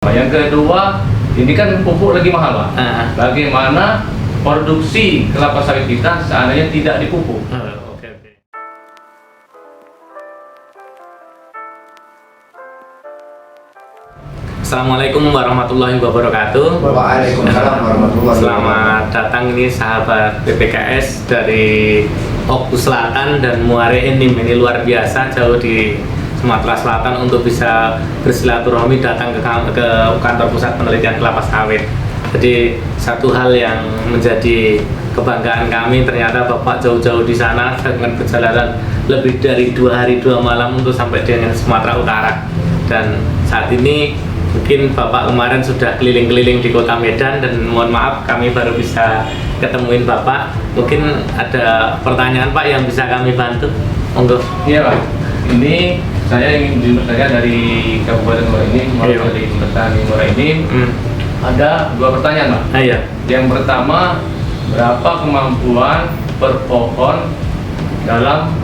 Yang kedua, ini kan pupuk lagi mahal, Pak. Bagaimana produksi kelapa sawit kita seandainya tidak dipupuk? Oke. Assalamualaikum warahmatullahi wabarakatuh. Waalaikumsalam warahmatullahi wabarakatuh. Selamat datang ini sahabat PPKS dari Oku Selatan dan Muare Enim. Ini luar biasa jauh di Sumatera Selatan untuk bisa bersilaturahmi datang ke kantor pusat penelitian kelapa sawit. Jadi satu hal yang menjadi kebanggaan kami, ternyata Bapak jauh-jauh di sana dengan perjalanan lebih dari 2 hari 2 malam untuk sampai dengan Sumatera Utara. Dan saat ini mungkin Bapak kemarin sudah keliling-keliling di kota Medan, dan mohon maaf kami baru bisa ketemuin Bapak. Mungkin ada pertanyaan Pak yang bisa kami bantu? Monggo. Iya, Pak. Ini saya ingin bertanya dari Kabupaten Muara Enim, dari petani Muara Enim. Ada 2 pertanyaan, Pak. Iya. Yang pertama, berapa kemampuan per pohon dalam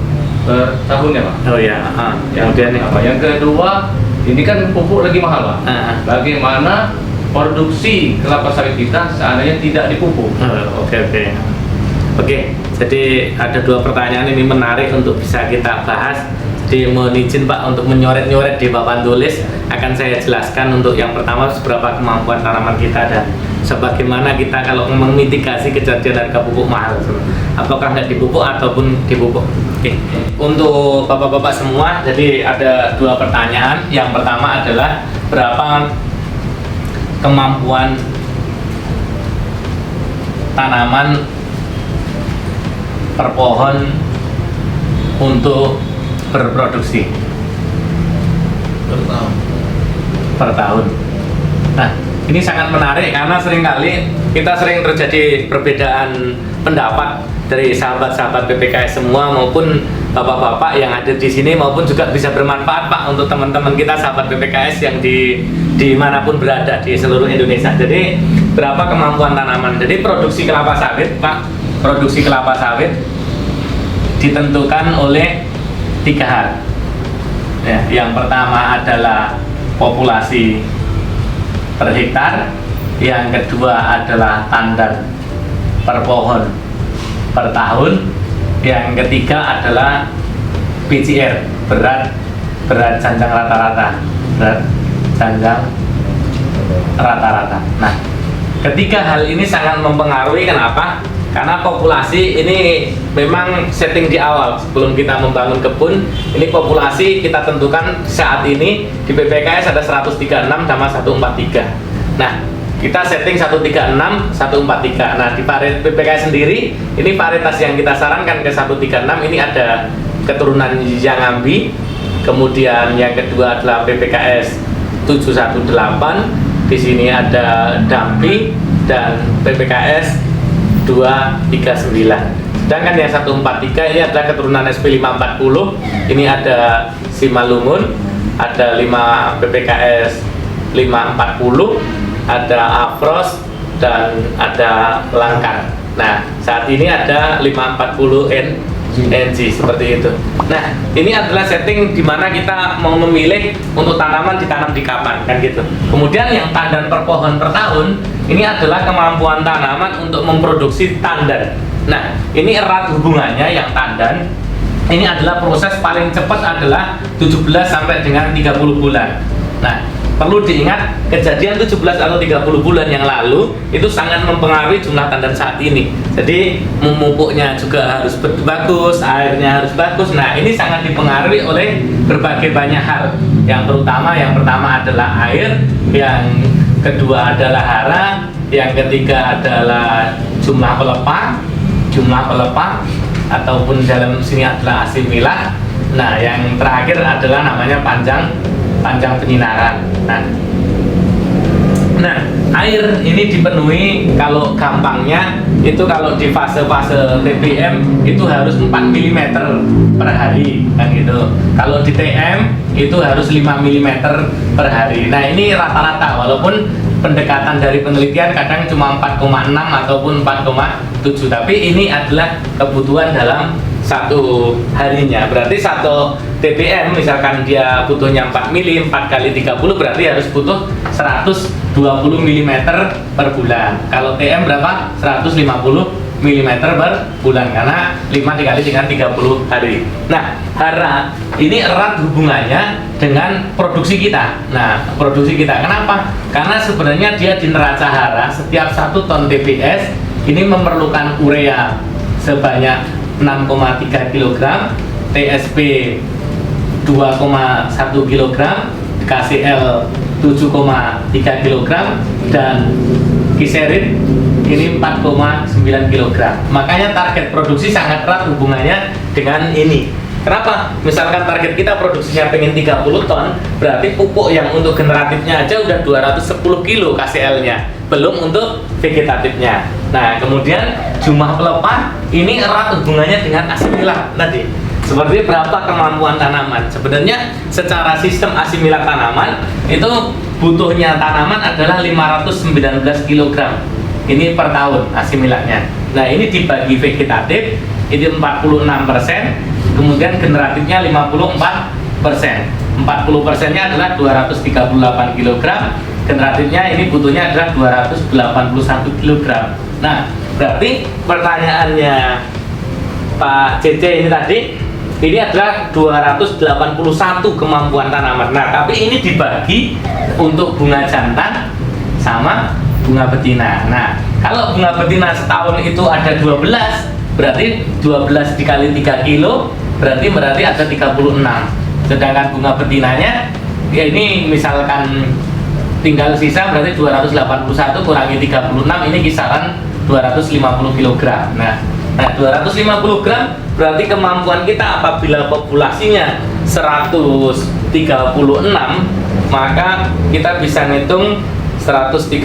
per tahunnya, Pak? Oh ya. Kemudian Yang kedua, ini kan pupuk lagi mahal, Pak. Bagaimana produksi kelapa sawit kita seandainya tidak dipupuk? Oke. Jadi ada 2 pertanyaan ini menarik untuk bisa kita bahas. Jadi mohon izin Pak untuk menyoret-nyoret di papan tulis, akan saya jelaskan. Untuk yang pertama, seberapa kemampuan tanaman kita dan sebagaimana kita kalau memitigasi kejadian harga pupuk mahal, apakah nggak dipupuk ataupun dipupuk. Oke. Untuk bapak-bapak semua, jadi ada 2 pertanyaan. Yang pertama adalah berapa kemampuan tanaman per pohon untuk berproduksi per tahun. Nah, ini sangat menarik karena seringkali kita sering terjadi perbedaan pendapat dari sahabat-sahabat PPKS semua maupun bapak-bapak yang ada di sini, maupun juga bisa bermanfaat Pak untuk teman-teman kita sahabat PPKS yang dimanapun berada di seluruh Indonesia. Jadi berapa kemampuan tanaman? Jadi produksi kelapa sawit Pak, produksi kelapa sawit ditentukan oleh 3 hal. Ya, yang pertama adalah populasi per hektar, yang kedua adalah tandan per pohon per tahun, yang ketiga adalah PCR, berat janjang rata-rata, Nah, ketiga hal ini sangat mempengaruhi. Kenapa? Karena populasi ini memang setting di awal sebelum kita membangun kebun. Ini populasi kita tentukan saat ini di PPKS ada 136 sama 143. Nah, kita setting 136, 143. Nah, di PPKS sendiri ini varietas yang kita sarankan ke 136 ini ada keturunan Yangambi. Kemudian yang kedua adalah PPKS 718. Di sini ada Dampi dan PPKS 239. Sedangkan yang 143 ini adalah keturunan SP540. Ini ada Simalungun, ada 5 PPKS 540, ada Afros, dan ada Langkar. Nah, saat ini ada 540 NG seperti itu. Nah, ini adalah setting di mana kita mau memilih untuk tanaman ditanam di kapan, kan gitu. Kemudian yang tandan per pohon per tahun, ini adalah kemampuan tanaman untuk memproduksi tandan. Nah, ini erat hubungannya. Yang tandan ini adalah proses paling cepat adalah 17 sampai dengan 30 bulan. Nah, perlu diingat kejadian 17 atau 30 bulan yang lalu itu sangat mempengaruhi jumlah tandan saat ini. Jadi memupuknya juga harus bagus, airnya harus bagus. Nah, ini sangat dipengaruhi oleh berbagai banyak hal. Yang pertama adalah air, yang kedua adalah hara, yang ketiga adalah jumlah pelepah ataupun dalam sini adalah asimilat. Nah, yang terakhir adalah namanya panjang penyinaran. Nah, air ini dipenuhi, kalau gampangnya itu kalau di fase-fase TBM itu harus 4 mm per hari, kan gitu. Kalau di TM itu harus 5 mm per hari. Nah, ini rata-rata, walaupun pendekatan dari penelitian kadang cuma 4,6 ataupun 4,7, tapi ini adalah kebutuhan dalam satu harinya. Berarti satu TPM misalkan dia butuhnya 4 mili, 4 kali 30 berarti harus butuh 120 mm per bulan. Kalau TM berapa? 150 mm per bulan, karena 5 dikali dengan 30 hari. Nah, hara ini erat hubungannya dengan produksi kita. Nah, produksi kita kenapa? Karena sebenarnya dia di neraca hara setiap 1 ton TPS ini memerlukan urea sebanyak 6,3 kg, TSP 2,1 kg, KCl 7,3 kg, dan kiserit ini 4,9 kg. Makanya target produksi sangat erat hubungannya dengan ini. Kenapa? Misalkan target kita produksinya pengen 30 ton, berarti pupuk yang untuk generatifnya aja udah 210 kilo KCl-nya, belum untuk vegetatifnya. Nah, kemudian jumlah pelepah ini erat hubungannya dengan asimilat tadi. Seperti berapa kemampuan tanaman. Sebenarnya secara sistem asimilat tanaman itu butuhnya tanaman adalah 519 kg. Ini per tahun asimilatnya. Nah, ini dibagi vegetatif itu 46%, kemudian generatifnya 54%. 40%-nya adalah 238 kg, generatifnya ini butuhnya adalah 281 kg. Nah, berarti pertanyaannya Pak CC ini tadi, ini adalah 281 kemampuan tanaman. Nah, tapi ini dibagi untuk bunga jantan sama bunga betina. Nah, kalau bunga betina setahun itu ada 12, berarti 12 dikali 3 kilo berarti ada 36. Sedangkan bunga betinanya ya ini misalkan tinggal sisa, berarti 281 kurangi 36, ini kisaran 250 kg. Nah 250 gram berarti kemampuan kita apabila populasinya 136, maka kita bisa ngitung 136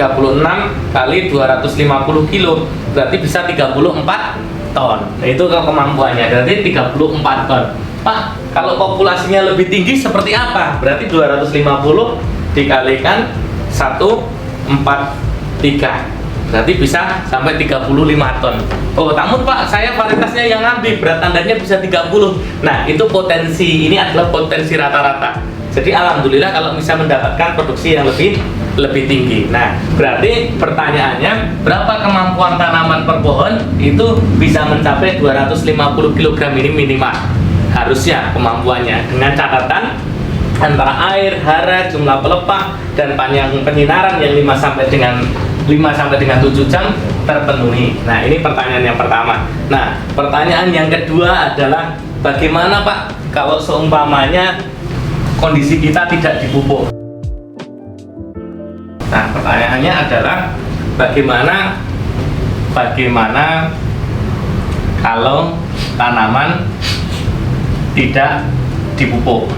kali 250 kilo berarti bisa 34 ton. Nah, itu kemampuannya, berarti 34 ton. Pak, kalau populasinya lebih tinggi seperti apa? Berarti 250 dikalikan 143, berarti bisa sampai 35 ton. Oh, namun Pak, saya varietasnya yang ambil, berat tandanya bisa 30. Nah, itu potensi, ini adalah potensi rata-rata. Jadi alhamdulillah kalau bisa mendapatkan produksi yang lebih tinggi. Nah, berarti pertanyaannya, berapa kemampuan tanaman per pohon itu bisa mencapai 250 kg ini minimal. Harusnya kemampuannya, dengan catatan antara air, hara, jumlah pelepah, dan panjang penyinaran yang 5 sampai dengan 7 jam terpenuhi. Nah, ini pertanyaan yang pertama. Nah, pertanyaan yang kedua adalah bagaimana Pak kalau seumpamanya kondisi kita tidak dipupuk? Nah, pertanyaannya adalah bagaimana kalau tanaman tidak dipupuk?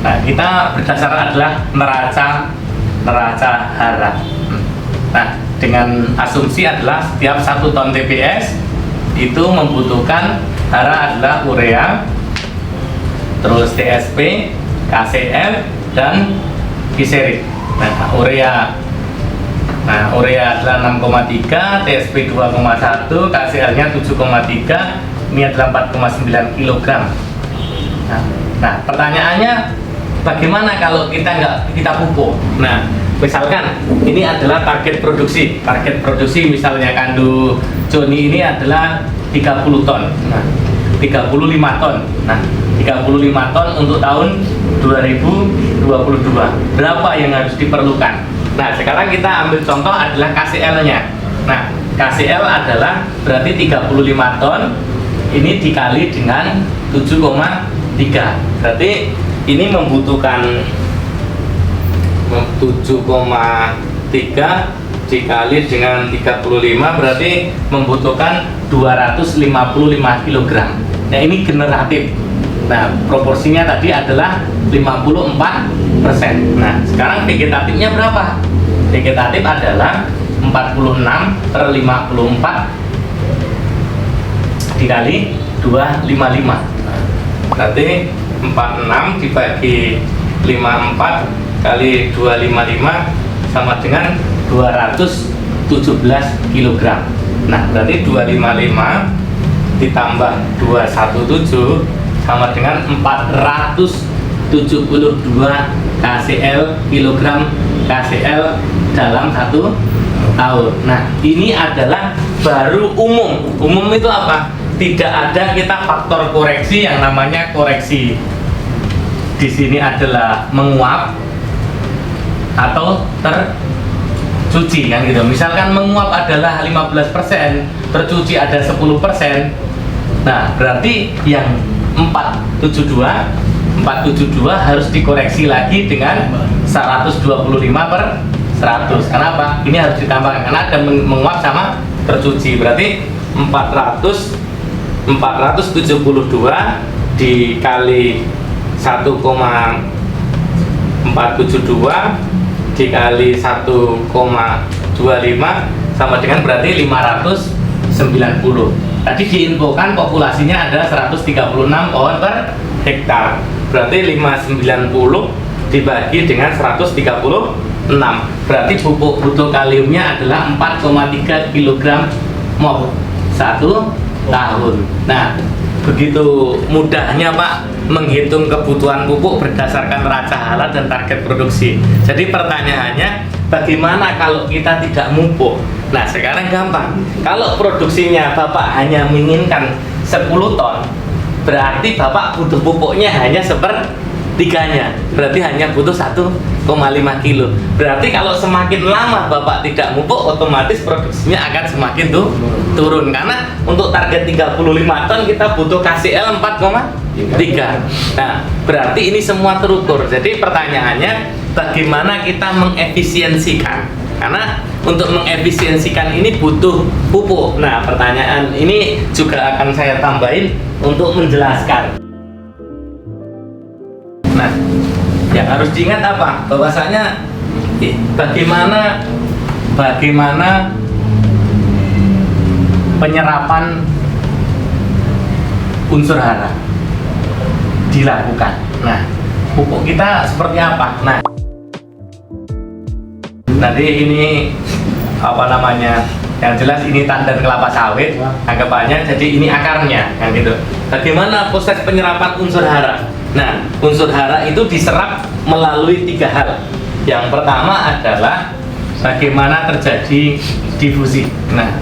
Nah, kita berdasarkan adalah neraca hara. Nah, dengan asumsi adalah setiap 1 ton TPS itu membutuhkan hara adalah urea, terus TSP, KCl, dan kiserit. Nah, urea adalah 6,3, TSP 2,1, KCl-nya 7,3, ini adalah 4,9 kg. Nah, pertanyaannya bagaimana kalau kita pupuk? Nah, misalkan ini adalah target produksi misalnya Kandu Joni ini adalah 30 ton. Nah, 35 ton. Nah, 35 ton untuk tahun 2022. Berapa yang harus diperlukan? Nah, sekarang kita ambil contoh adalah KCl-nya. Nah, KCl adalah berarti 35 ton ini dikali dengan 7,3. Berarti ini membutuhkan 7,3 dikali dengan 35 berarti membutuhkan 255 kg. Nah, ini generatif. Nah, proporsinya tadi adalah 54%. Nah, sekarang vegetatifnya berapa? Vegetatif adalah 46/54 dikali 255. Berarti 46 dibagi 54 kali 255 sama dengan 217 kg. Nah, berarti 255 ditambah 217 sama dengan 472 KCl kilogram KCl dalam 1 tahun. Nah, ini adalah baru umum. Umum itu apa? Tidak ada kita faktor koreksi yang namanya koreksi. Di sini adalah menguap atau tercuci kan gitu. Misalkan menguap adalah 15%, tercuci ada 10%. Nah, berarti yang 472 harus dikoreksi lagi dengan 125/100. Kenapa? Ini harus ditambahkan karena ada menguap sama tercuci. Berarti 472 dikali 1,472 dikali 1,25 sama dengan berarti 590. Tadi diinfokan populasinya ada 136 pohon per hektar. Berarti 590 dibagi dengan 136. Berarti pupuk butuh kaliumnya adalah 4,3 kg mol 1 tahun. Nah, begitu mudahnya Pak menghitung kebutuhan pupuk berdasarkan raca halal dan target produksi. Jadi pertanyaannya, bagaimana kalau kita tidak mupuk? Nah, sekarang gampang. Kalau produksinya Bapak hanya menginginkan 10 ton, berarti Bapak butuh pupuknya hanya sepertiganya. Berarti hanya butuh 1,5 kilo. Berarti kalau semakin lama Bapak tidak mupuk, otomatis produksinya akan semakin turun. Karena untuk target 35 ton kita butuh KCl 4,3. Nah, berarti ini semua terukur. Jadi pertanyaannya, bagaimana kita mengefisiensikan? Karena untuk mengefisiensikan ini butuh pupuk. Nah, pertanyaan ini juga akan saya tambahin untuk menjelaskan. Nah, yang harus diingat apa? Bahwasanya bagaimana penyerapan unsur hara dilakukan. Nah, pupuk kita seperti apa? Nah, nanti ini apa namanya? Yang jelas ini tandan kelapa sawit, anggapannya. Jadi ini akarnya, kan gitu. Bagaimana proses penyerapan unsur hara? Nah, unsur hara itu diserap melalui 3 hal. Yang pertama adalah bagaimana terjadi difusi. Nah,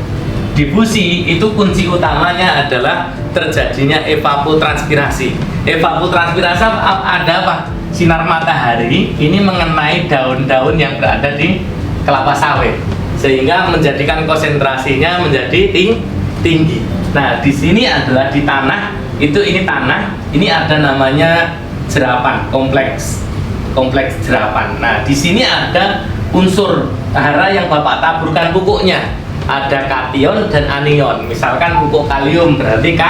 difusi itu kunci utamanya adalah terjadinya evapotranspirasi. Evapotranspirasi ada apa? Sinar matahari ini mengenai daun-daun yang berada di kelapa sawit sehingga menjadikan konsentrasinya menjadi tinggi. Nah, di sini adalah di tanah itu, ini tanah, ini ada namanya jerapan, kompleks jerapan. Nah, di sini ada unsur hara yang Bapak taburkan pupuknya. Ada kation dan anion. Misalkan pupuk kalium berarti K+,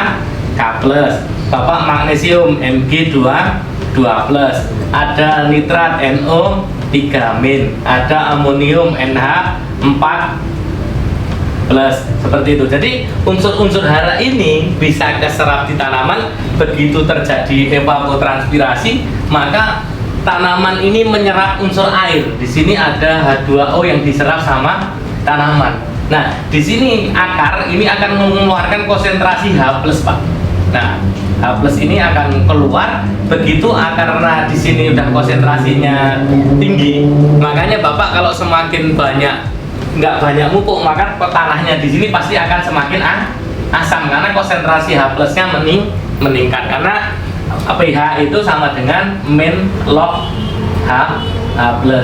Bapak magnesium Mg2+, ada nitrat NO3-, ada amonium NH4+, seperti itu. Jadi unsur-unsur hara ini bisa keserap di tanaman. Begitu terjadi evapotranspirasi, maka tanaman ini menyerap unsur air. Di sini ada H2O yang diserap sama tanaman. Nah, di sini akar ini akan mengeluarkan konsentrasi H+, Pak. Nah, H+ ini akan keluar. Begitu karena di sini udah konsentrasinya tinggi, makanya Bapak kalau semakin nggak banyak pupuk, maka tanahnya di sini pasti akan semakin asam karena konsentrasi H+-nya meningkat. Karena pH itu sama dengan min log H+,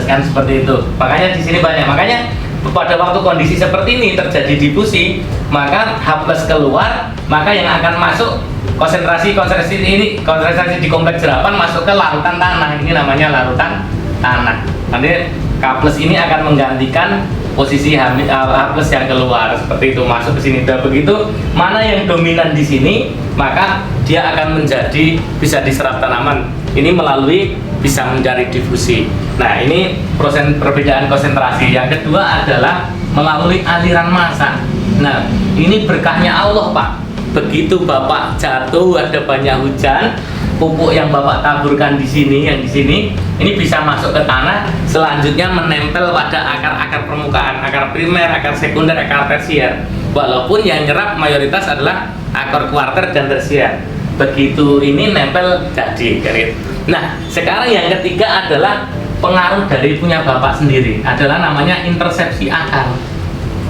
kan seperti itu. Makanya di sini banyak. Makanya pada waktu kondisi seperti ini terjadi difusi, maka H+ keluar, maka yang akan masuk konsentrasi di kompleks jerapan masuk ke larutan tanah. Ini namanya larutan tanah. Nanti K+ ini akan menggantikan posisi H+ yang keluar, seperti itu, masuk ke sini. Dan begitu mana yang dominan di sini, maka dia akan menjadi bisa diserap tanaman. Ini melalui bisa mencari difusi. Nah, ini perbedaan konsentrasi. Yang kedua adalah melalui aliran massa. Nah, ini berkahnya Allah, Pak. Begitu Bapak jatuh, ada banyak hujan, pupuk yang Bapak taburkan di sini, yang di sini ini bisa masuk ke tanah, selanjutnya menempel pada akar-akar permukaan, akar primer, akar sekunder, akar tersier. Walaupun yang nyerap mayoritas adalah akar kuarter dan tersier. Begitu ini nempel jadi karet. Nah, sekarang yang ketiga adalah pengaruh dari punya Bapak sendiri, adalah namanya intersepsi akar.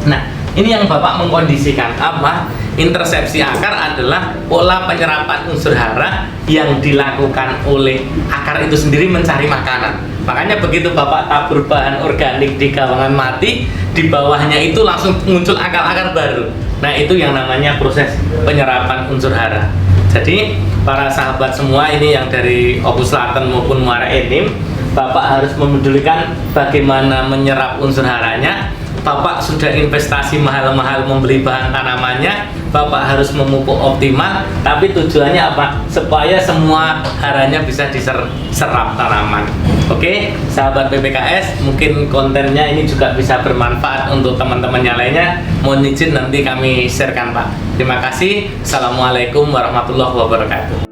Nah, ini yang Bapak mengkondisikan apa? Intersepsi akar adalah pola penyerapan unsur hara yang dilakukan oleh akar itu sendiri mencari makanan. Makanya begitu Bapak tabur bahan organik di gawangan mati, di bawahnya itu langsung muncul akar-akar baru. Nah, itu yang namanya proses penyerapan unsur hara. Jadi para sahabat semua ini yang dari Oku Selatan maupun Muara Enim, Bapak harus memedulikan bagaimana menyerap unsur haranya. Bapak sudah investasi mahal-mahal membeli bahan tanamannya, Bapak harus memupuk optimal, tapi tujuannya apa? Supaya semua haranya bisa diserap tanaman. Oke, sahabat PPKS, mungkin kontennya ini juga bisa bermanfaat untuk teman-teman yang lainnya. Mohon izin nanti kami sharekan Pak. Terima kasih. Assalamualaikum warahmatullahi wabarakatuh.